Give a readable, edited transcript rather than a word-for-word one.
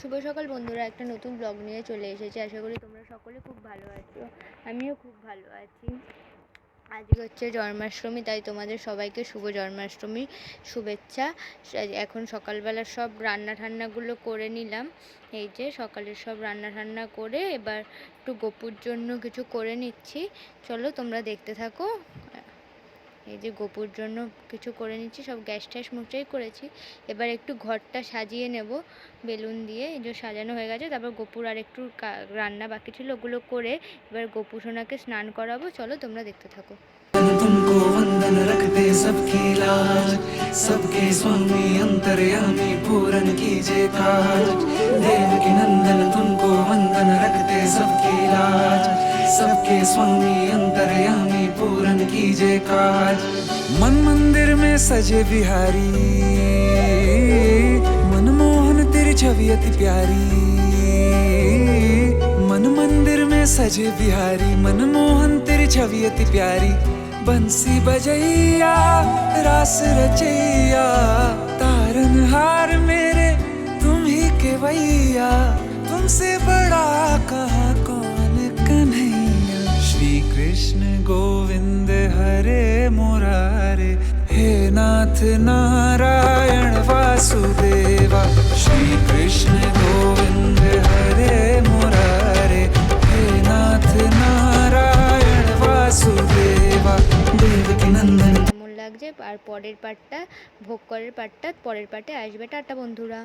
শুভ সকাল বন্ধুরা, একটা নতুন ব্লগ নিয়ে চলে এসেছি। আশা করি তোমরা সকলে খুব ভালো আছো। আমিও খুব ভালো আছি। আজকে হচ্ছে জন্মাষ্টমী, তাই তোমাদের সবাইকে শুভ জন্মাষ্টমী শুভেচ্ছা। এখন সকালবেলা সব রান্না ঠান্নাগুলো করে নিলাম। এই যে সকালের সব রান্না ঠান্না করে এবার একটু গপুর জন্য কিছু করে নিচ্ছি। চলো তোমরা দেখতে থাকো। এই যে গপুর জন্য কিছু করে নিচ্ছি, সব গ্যাস ট্যাস মুছাই করেছি। এবার একটু ঘরটা সাজিয়ে নেব বেলুন দিয়ে। এই যে সাজানো হয়ে গেছে, তারপর গপুর আর একটু রান্না বাকি ছিল, ওগুলো করে এবার গপু সোনাকে স্নান করাবো। চলো তোমরা দেখতে থাকো। तुमको वंदन रखते सबकी लाज, सबके स्वामी अंतर्यामी पूरन कीजे काज। देवकी नंदन तुमको वंदन रखते सबकी लाज, सबके स्वामी अंतर्यामी पूरन कीजे काज। मन मंदिर में सजे बिहारी, मनमोहन तेरी छवि अति प्यारी। मन मंदिर में सजे बिहारी, मनमोहन तेरी छवि अति प्यारी। बंसी बजैया रास रचैया, तारनहार मेरे तुम ही केवैया। तुमसे बड़ा कहाँ कौन कन्हैया। श्री कृष्ण गोविंद हरे मुरारे, हे नाथ नारायण वासुदेवा। श्री कृष्ण गोविंद हरे मुरारे, हे नाथ नारायण वासुदेवा। देवकी नंदन। কেমন লাগছে আর পরের পার্টটা, ভোগ করের পার্টটা পরের পার্টে আসবে। টাটা বন্ধুরা।